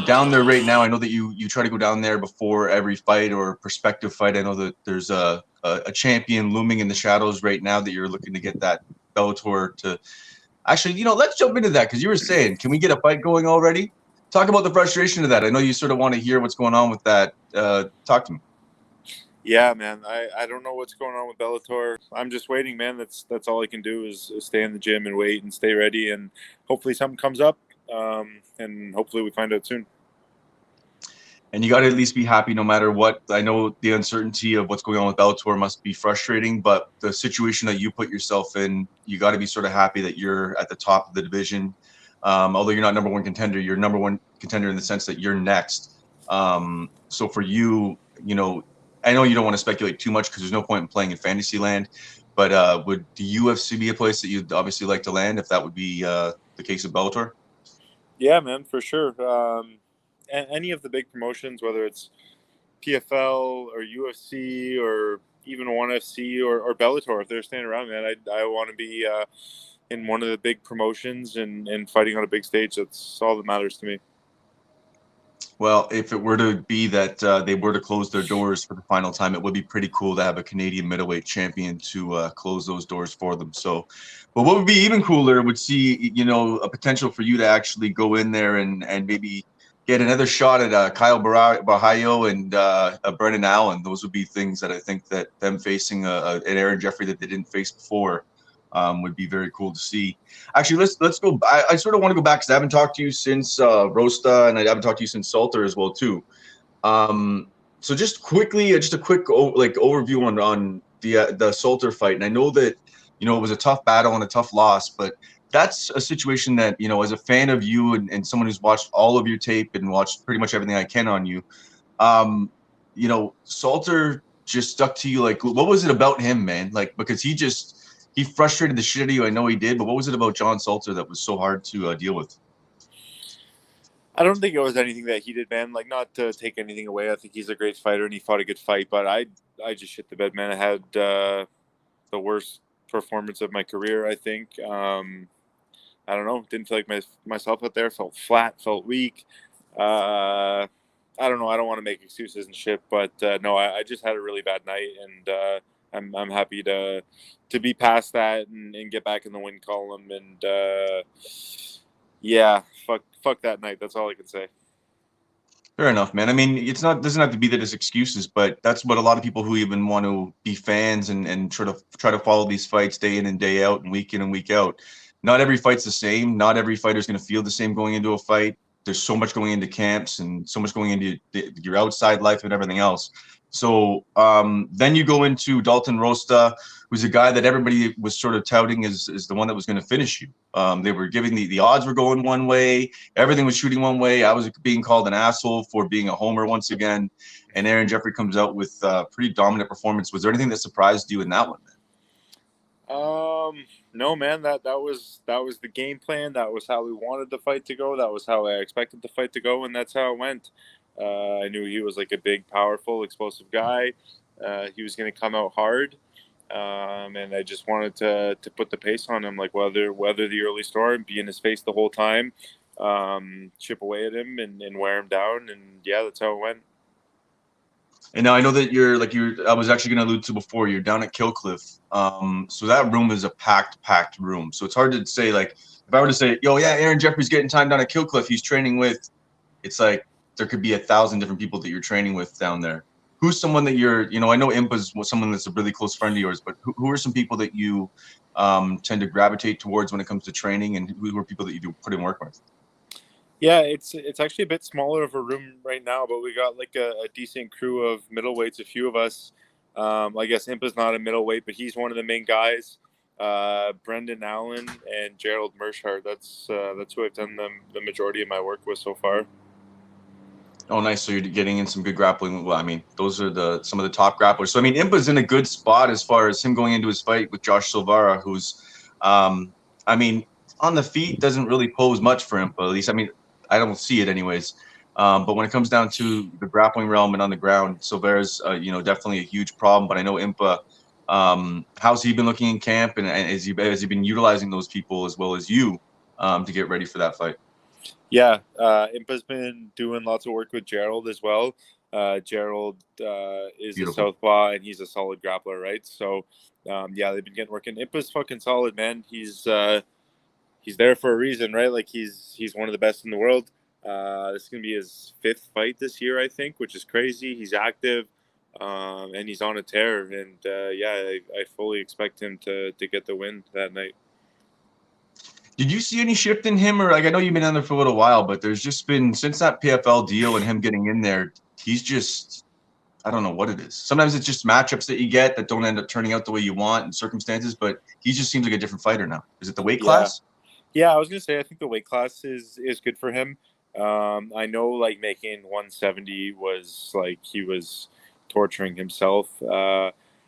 down there right now. I know that you try to go down there before every fight or prospective fight. I know that there's a champion looming in the shadows right now that you're looking to get that Bellator to. Actually, let's jump into that because you were saying, can we get a fight going already? Talk about the frustration of that. I know you sort of want to hear what's going on with that. Talk to me. Yeah, man. I don't know what's going on with Bellator. I'm just waiting, man. That's all I can do is stay in the gym and wait and stay ready, and hopefully something comes up, and hopefully we find out soon. And you got to at least be happy no matter what. I know the uncertainty of what's going on with Bellator must be frustrating, but the situation that you put yourself in, you got to be sort of happy that you're at the top of the division. Although you're not number one contender, you're number one contender in the sense that you're next. So for you, I know you don't want to speculate too much because there's no point in playing in fantasy land, but would the UFC be a place that you'd obviously like to land if that would be the case of Bellator? Yeah, man, for sure. Any of the big promotions, whether it's PFL or UFC or even ONE FC or Bellator, if they're staying around, man, I want to be in one of the big promotions and fighting on a big stage. That's all that matters to me. Well, if it were to be that they were to close their doors for the final time, it would be pretty cool to have a Canadian middleweight champion to close those doors for them. So, but what would be even cooler would see, a potential for you to actually go in there and maybe get another shot at Kyle Bahayo and Brendan Allen. Those would be things that I think that them facing an Aaron Jeffery that they didn't face before would be very cool to see. Actually, let's go. I sort of want to go back because I haven't talked to you since Rosta, and I haven't talked to you since Salter as well too. So just quickly, just a quick overview on the Salter fight, and I know that it was a tough battle and a tough loss, but that's a situation that, as a fan of you and someone who's watched all of your tape and watched pretty much everything I can on you, Salter just stuck to you. Like, what was it about him, man? Like, because he frustrated the shit out of you. I know he did, but what was it about John Salter that was so hard to deal with? I don't think it was anything that he did, man. Like, not to take anything away. I think he's a great fighter and he fought a good fight, but I just shit the bed, man. I had the worst performance of my career, I think. I don't know. Didn't feel like myself out there. Felt flat. Felt weak. I don't know. I don't want to make excuses and shit, but no, I just had a really bad night, and I'm happy to be past that and get back in the win column. And yeah, fuck that night. That's all I can say. Fair enough, man. I mean, doesn't have to be that as excuses, but that's what a lot of people who even want to be fans and try to follow these fights day in and day out and week in and week out. Not every fight's the same. Not every fighter's going to feel the same going into a fight. There's so much going into camps and so much going into your outside life and everything else. So then you go into Dalton Rosta, who's a guy that everybody was sort of touting as the one that was going to finish you. They were giving the odds were going one way. Everything was shooting one way. I was being called an asshole for being a homer once again. And Aaron Jeffery comes out with a pretty dominant performance. Was there anything that surprised you in that one, man? No, man, that was the game plan. That was how we wanted the fight to go. That was how I expected the fight to go, and that's how it went. I knew he was like a big, powerful, explosive guy. He was going to come out hard, and I just wanted to put the pace on him, like weather the early storm, be in his face the whole time, chip away at him and wear him down, and yeah, that's how it went. And now I know that I was actually going to allude to before, you're down at Killcliff. So that room is a packed room. So it's hard to say, like, if I were to say, yo, yeah, Aaron Jeffery's getting time down at Killcliff, he's training with, it's like there could be 1,000 different people that you're training with down there. Who's someone that I know Impa's someone that's a really close friend of yours, but who are some people that you tend to gravitate towards when it comes to training, and who are people that you do put in work with? Yeah, it's actually a bit smaller of a room right now, but we got like a decent crew of middleweights, a few of us. I guess Impa's not a middleweight, but he's one of the main guys. Brendan Allen and Gerald Mershart. That's who I've done the majority of my work with so far. Oh, nice. So you're getting in some good grappling. Well, I mean, those are some of the top grapplers. So, I mean, Impa's in a good spot as far as him going into his fight with Josh Silveira, who's, I mean, on the feet doesn't really pose much for Impa. At least, I mean, I don't see it anyways. But when it comes down to the grappling realm and on the ground, Silveira's, definitely a huge problem. But I know Impa, how's he been looking in camp, and has he been utilizing those people as well as you to get ready for that fight? Yeah, Impa's been doing lots of work with Gerald as well. Gerald is a Beautiful. southpaw, and he's a solid grappler, right? So, yeah, they've been getting working. Impa's fucking solid, man. He's there for a reason, right? Like he's one of the best in the world. This is gonna be his 5th fight this year, I think, which is crazy. He's active, and he's on a tear. And yeah, I fully expect him to get the win that night. Did you see any shift in him, or like I know you've been on there for a little while, but there's just been since that PFL deal and him getting in there, he's just I don't know what it is. Sometimes it's just matchups that you get that don't end up turning out the way you want in circumstances, but he just seems like a different fighter now. Is it the weight Yeah, class? yeah. I was gonna say I think the weight class is good for him. I know like making 170 was like he was torturing himself.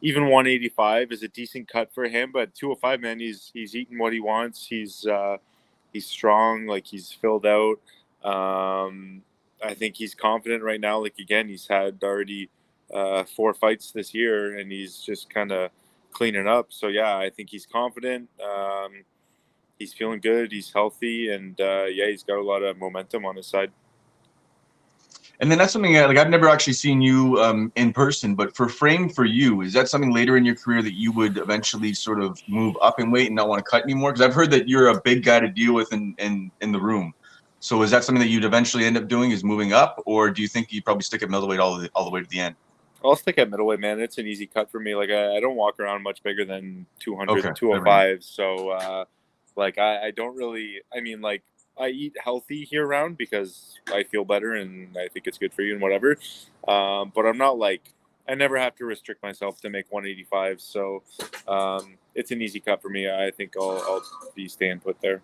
Even 185 is a decent cut for him, but 205, man, he's eating what he wants. He's strong, like he's filled out. I think he's confident right now. Like again, he's had already 4 fights this year, and he's just kind of cleaning up. So yeah, I think he's confident. He's feeling good. He's healthy, and yeah, he's got a lot of momentum on his side. And then that's something like I've never actually seen you in person, but for Frame for You, is that something later in your career that you would eventually sort of move up in weight and not want to cut anymore? Because I've heard that you're a big guy to deal with in the room. So is that something that you'd eventually end up doing, is moving up, or do you think you probably stick at middleweight all the way to the end? I'll stick at middleweight, man. It's an easy cut for me. Like I don't walk around much bigger than 200, Okay, fair enough. 205. So like I don't really. I mean, like I eat healthy year round because I feel better and I think it's good for you and whatever. But I'm not like I never have to restrict myself to make 185. So it's an easy cut for me. I think I'll be staying put there.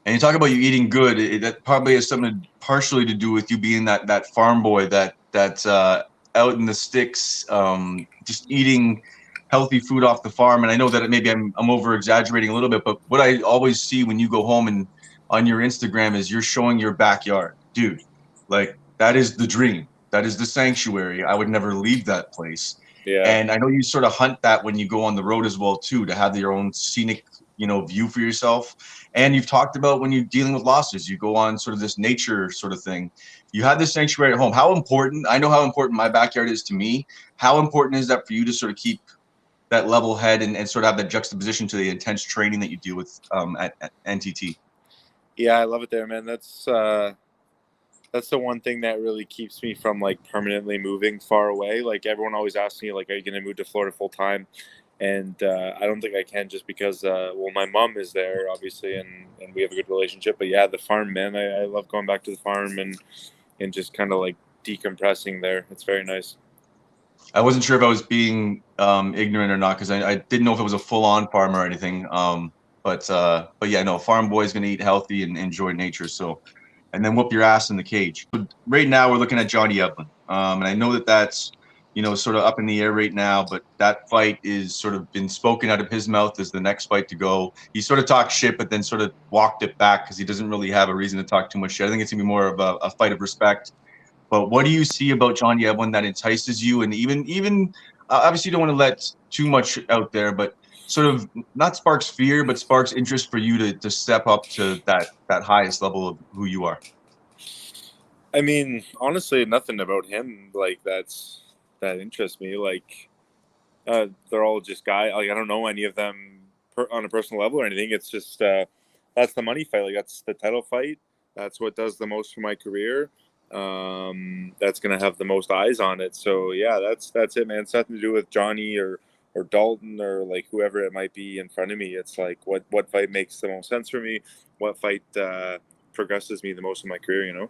And you talk about you eating good. That probably has something partially to do with you being that farm boy that's out in the sticks, just eating healthy food off the farm. And I know that maybe I'm over exaggerating a little bit, but what I always see when you go home and on your Instagram is you're showing your backyard, dude. Like that is the dream. That is the sanctuary. I would never leave that place. Yeah. And I know you sort of hunt that when you go on the road as well too, to have your own scenic, view for yourself. And you've talked about when you're dealing with losses, you go on sort of this nature sort of thing. You have this sanctuary at home. How important, I know how important my backyard is to me. How important is that for you to sort of keep that level head and sort of have that juxtaposition to the intense training that you do with at NTT? Yeah, I love it there, man. That's the one thing that really keeps me from like permanently moving far away. Like everyone always asks me, like, are you going to move to Florida full time? And I don't think I can just because, well, my mom is there obviously, and we have a good relationship. But yeah, the farm, man, I love going back to the farm and just kind of like decompressing there. It's very nice. I wasn't sure if I was being ignorant or not because I didn't know if it was a full-on farm or anything. But yeah, no, farm boy is going to eat healthy and enjoy nature. So, and then whoop your ass in the cage. But right now, we're looking at Johnny Eblen, and I know that that's sort of up in the air right now. But that fight is sort of been spoken out of his mouth as the next fight to go. He sort of talked shit, but then sort of walked it back because he doesn't really have a reason to talk too much shit. I think it's gonna be more of a fight of respect. But what do you see about John Yevlin that entices you? And even obviously you don't want to let too much out there, but sort of not sparks fear, but sparks interest for you to step up to that highest level of who you are. I mean, honestly, nothing about him like that interests me. Like they're all just guy. Like I don't know any of them on a personal level or anything. It's just that's the money fight. Like that's the title fight. That's what does the most for my career. That's gonna have the most eyes on it. So yeah, that's it, man. It's nothing to do with Johnny or Dalton or like whoever it might be in front of me. It's like what fight makes the most sense for me. What fight progresses me the most in my career. You know.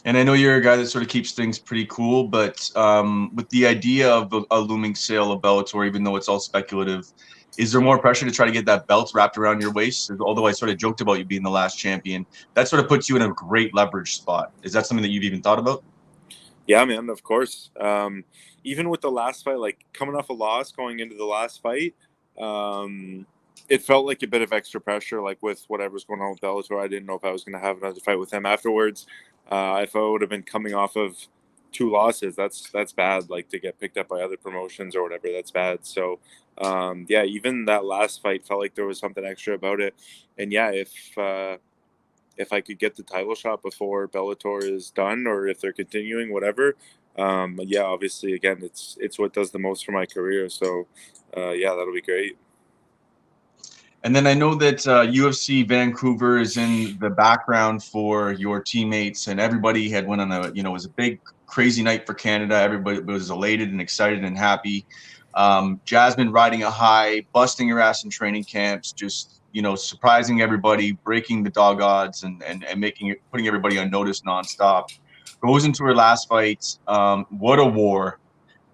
And I know you're a guy that sort of keeps things pretty cool, but with the idea of a looming sale of Bellator, even though it's all speculative, is there more pressure to try to get that belt wrapped around your waist? Although I sort of joked about you being the last champion, that sort of puts you in a great leverage spot. Is that something that you've even thought about? Yeah, man, of course. Even with the last fight, like coming off a loss, going into the last fight, it felt like a bit of extra pressure, like with whatever was going on with Bellator. I didn't know if I was going to have another fight with him afterwards. If I would have been coming off of 2 losses, that's bad. Like to get picked up by other promotions or whatever, that's bad. So, yeah, even that last fight felt like there was something extra about it. And yeah, if I could get the title shot before Bellator is done, or if they're continuing, whatever. Yeah, obviously, again, it's what does the most for my career. So, yeah, that'll be great. And then I know that UFC Vancouver is in the background for your teammates, and everybody had went on it was a big, crazy night for Canada. Everybody was elated and excited and happy. Jasmine riding a high, busting her ass in training camps, just, surprising everybody, breaking the dog odds and putting everybody on notice nonstop. Goes into her last fight. What a war.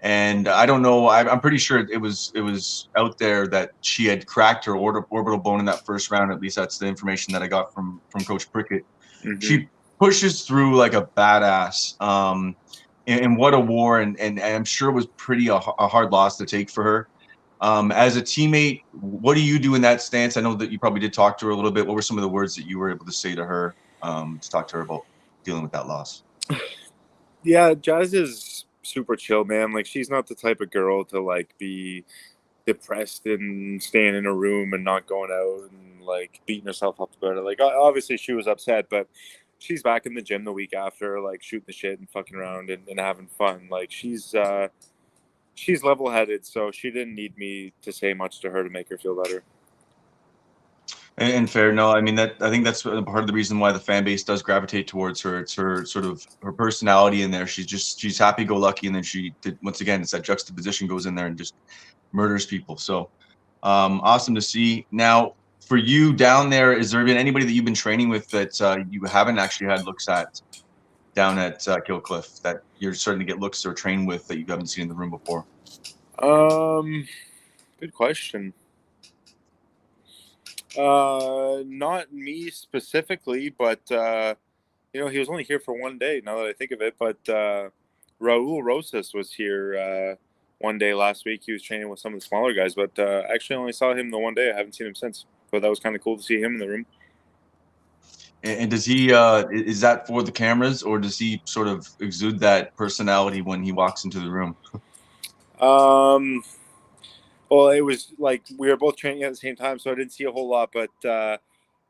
And I don't know. I'm pretty sure it was out there that she had cracked her orbital bone in that first round. At least that's the information that I got from Coach Prickett. Mm-hmm. She pushes through like a badass. And what a war! And I'm sure it was pretty a hard loss to take for her. As a teammate, what do you do in that stance? I know that you probably did talk to her a little bit. What were some of the words that you were able to say to her to talk to her about dealing with that loss? Yeah, Jazz is super chill, man. Like, she's not the type of girl to like be depressed and staying in a room and not going out and like beating herself up about it. Like, obviously she was upset, but she's back in the gym the week after, like shooting the shit and fucking around and having fun. Like, she's level headed, so she didn't need me to say much to her to make her feel better. And fair, no, I mean I think that's part of the reason why the fan base does gravitate towards her. It's her sort of her personality in there. She's happy-go-lucky, and then once again, it's that juxtaposition goes in there and just murders people. So awesome to see. Now, for you down there, is there been anybody that you've been training with that you haven't actually had looks at down at Killcliff that you're starting to get looks or train with that you haven't seen in the room before? Good question. Not me specifically, but he was only here for one day. Now that I think of it, but Raul Rosas was here one day last week. He was training with some of the smaller guys, but actually only saw him the one day. I haven't seen him since, but that was kind of cool to see him in the room. And does he is that for the cameras, or does he sort of exude that personality when he walks into the room? Well, it was like we were both training at the same time, so I didn't see a whole lot, but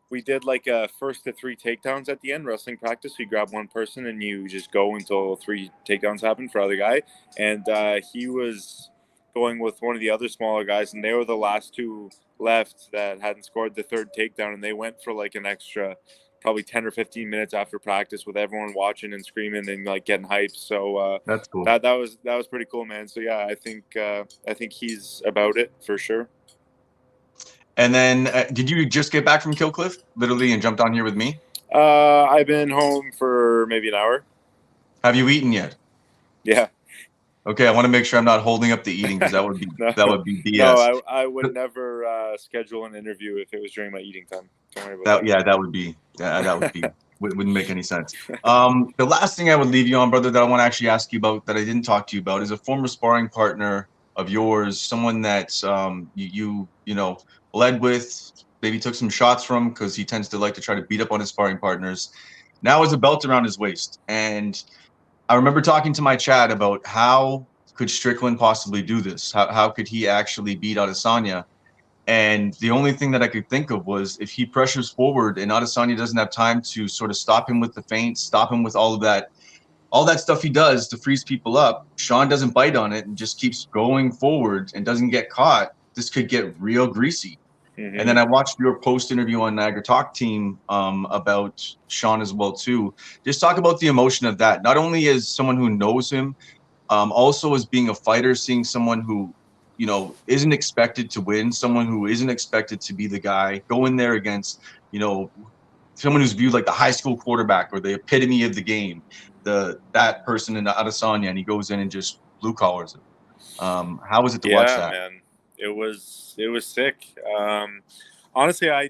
we did like a first to 3 takedowns at the end, wrestling practice. We grab one person and you just go until 3 takedowns happen for other guy. And he was going with one of the other smaller guys, and they were the last 2 left that hadn't scored the 3rd takedown. And they went for like an extra probably 10 or 15 minutes after practice with everyone watching and screaming and like getting hyped. So that's cool. That was pretty cool, man. So yeah, I think he's about it for sure. And then, did you just get back from Killcliff, literally, and jumped on here with me? I've been home for maybe an hour. Have you eaten yet? Yeah. Okay, I want to make sure I'm not holding up the eating, because that would be BS. No, I would never schedule an interview if it was during my eating time. Don't worry about that. Yeah, that would be wouldn't make any sense. The last thing I would leave you on, brother, that I want to actually ask you about that I didn't talk to you about is a former sparring partner of yours, someone that you bled with, maybe took some shots from, because he tends to like to try to beat up on his sparring partners. Now has a belt around his waist, and I remember talking to my Chad about how could Strickland possibly do this? How could he actually beat Adesanya? And the only thing that I could think of was if he pressures forward and Adesanya doesn't have time to sort of stop him with the feints, stop him with all that stuff he does to freeze people up, Sean doesn't bite on it and just keeps going forward and doesn't get caught, this could get real greasy. Mm-hmm. And then I watched your post interview on Niagara Top Team about Sean as well too. Just talk about the emotion of that. Not only as someone who knows him, also as being a fighter, seeing someone who isn't expected to win, someone who isn't expected to be the guy, go in there against someone who's viewed like the high school quarterback or the epitome of the game, that person in Adesanya, and he goes in and just blue collars it. How was it to watch that? Yeah, man, it was sick. Honestly, I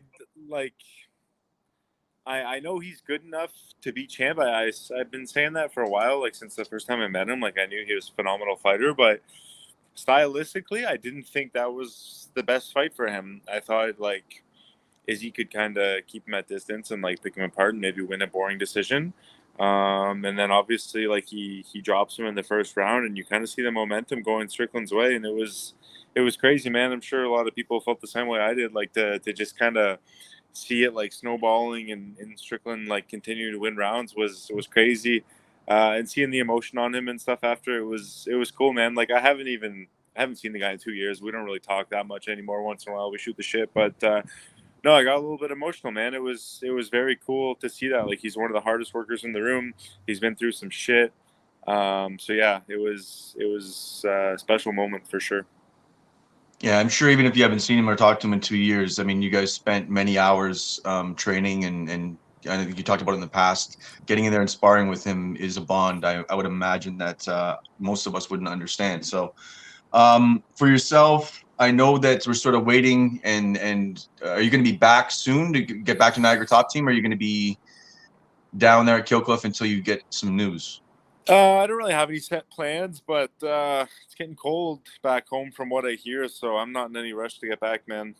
know he's good enough to be champ. I've been saying that for a while, like since the first time I met him. Like, I knew he was a phenomenal fighter, but stylistically, I didn't think that was the best fight for him. I thought like Izzy could kind of keep him at distance and like pick him apart and maybe win a boring decision. And then obviously like he drops him in the first round, and you kind of see the momentum going Strickland's way, and it was crazy, man. I'm sure a lot of people felt the same way I did, like to just kind of see it like snowballing and Strickland like continue to win rounds was crazy. And seeing the emotion on him and stuff after it was cool, man. Like I haven't seen the guy in 2 years. We don't really talk that much anymore. Once in a while we shoot the shit, but no, I got a little bit emotional, man. It was very cool to see that. Like he's one of the hardest workers in the room. He's been through some shit. So yeah, it was a special moment for sure. Yeah, I'm sure even if you haven't seen him or talked to him in 2 years, I mean, you guys spent many hours training, and I think you talked about it in the past. Getting in there and sparring with him is a bond. I would imagine that most of us wouldn't understand. So for yourself, I know that we're sort of waiting, and are you going to be back soon to get back to Niagara Top Team? Or are you going to be down there at Killcliff until you get some news? I don't really have any set plans, but it's getting cold back home from what I hear, so I'm not in any rush to get back, man.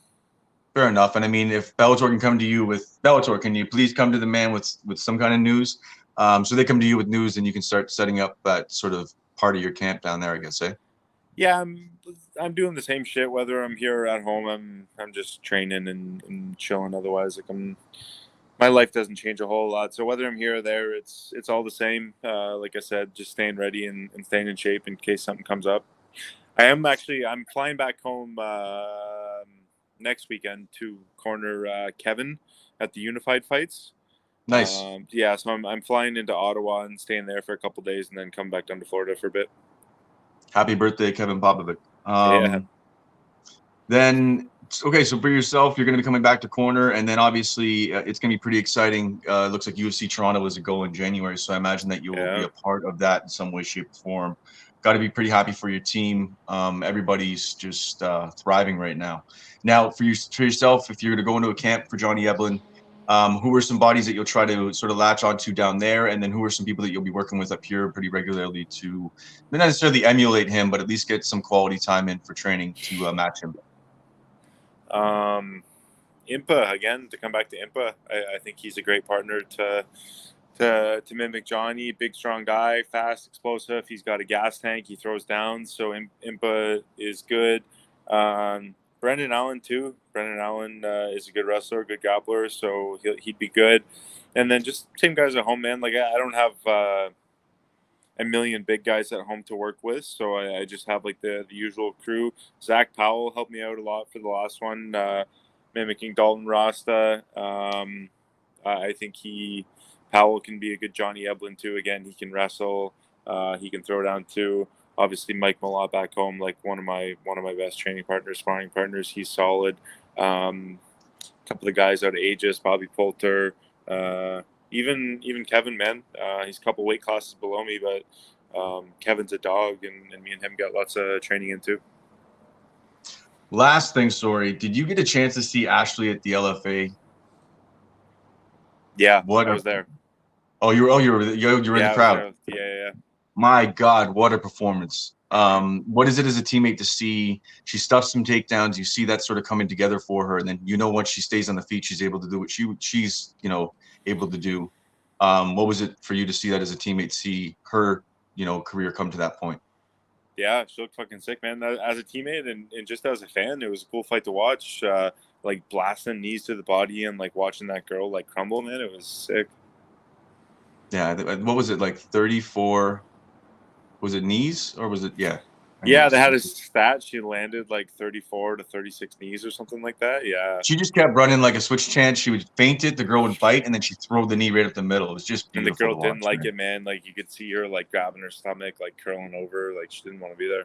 Fair enough. And I mean, if Bellator can come to you with Bellator, can you please come to the man with some kind of news? So they come to you with news, and you can start setting up that sort of part of your camp down there, I guess, eh? Yeah, I'm doing the same shit whether I'm here or at home. I'm just training and chilling. Otherwise, like my life doesn't change a whole lot. So whether I'm here or there, it's all the same. Like I said, just staying ready and staying in shape in case something comes up. I'm flying back home next weekend to corner Kevin at the Unified Fights. Nice. Yeah, so I'm flying into Ottawa and staying there for a couple days and then come back down to Florida for a bit. Happy birthday, Kevin Popovic. Yeah. Then, okay, so for yourself, you're going to be coming back to corner, and then obviously it's going to be pretty exciting. It looks like UFC Toronto is a go in January, so I imagine that you will be a part of that in some way, shape, or form. Got to be pretty happy for your team. Everybody's just thriving right now. Now, for yourself, if you're going to go into a camp for Johnny Eblin, who are some bodies that you'll try to sort of latch onto down there, and then who are some people that you'll be working with up here pretty regularly to not necessarily emulate him, but at least get some quality time in for training to match him? Impa, again, to come back to Impa, I think he's a great partner to mimic Johnny. Big, strong guy, fast, explosive. He's got a gas tank. He throws down, so Impa is good. Brendan Allen too. Brendan Allen is a good wrestler, good grappler, so he'd be good. And then just same guys at home, man. Like I don't have a million big guys at home to work with, so I just have like the usual crew. Zach Powell helped me out a lot for the last one, mimicking Dalton Rasta. I think Powell can be a good Johnny Eblin too. Again, he can wrestle, he can throw down too. Obviously, Mike Malott back home, like one of my best training partners, sparring partners. He's solid. A couple of guys out of Aegis, Bobby Poulter, even Kevin, man. He's a couple weight classes below me, but Kevin's a dog, and me and him got lots of training in too. Last thing, sorry. Did you get a chance to see Ashley at the LFA? Yeah, I was there. Oh, you were in the crowd. Yeah. My God, what a performance! What is it as a teammate to see she stuffs some takedowns? You see that sort of coming together for her, and then once she stays on the feet, she's able to do what she's able to do. What was it for you to see that as a teammate? See her career come to that point? Yeah, she looked fucking sick, man. As a teammate and just as a fan, it was a cool fight to watch. Like blasting knees to the body and like watching that girl like crumble, man. It was sick. Yeah, what was it, like 34? Was it knees or was it? Yeah. Yeah, they had a stat. She landed like 34 to 36 knees or something like that. Yeah. She just kept running like a switch chance. She would feint it, the girl would bite, and then she'd throw the knee right up the middle. It was just beautiful. And the girl to watch, didn't like it, man. Like you could see her like grabbing her stomach, like curling over, like she didn't want to be there.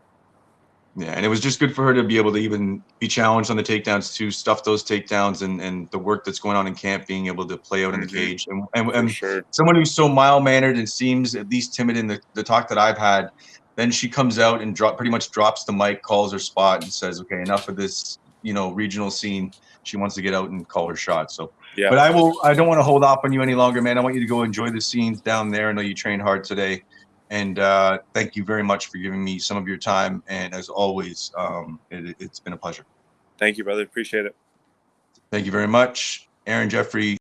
Yeah, and it was just good for her to be able to even be challenged on the takedowns too, stuff those takedowns, and the work that's going on in camp, being able to play out in the cage. And sure. Someone who's so mild-mannered and seems at least timid in the talk that I've had, then she comes out and pretty much drops the mic, calls her spot, and says, okay, enough of this, regional scene. She wants to get out and call her shot. So, yeah. But I don't want to hold off on you any longer, man. I want you to go enjoy the scenes down there. I know you trained hard today. And thank you very much for giving me some of your time. And as always, it's been a pleasure. Thank you, brother. Appreciate it. Thank you very much. Aaron Jeffery.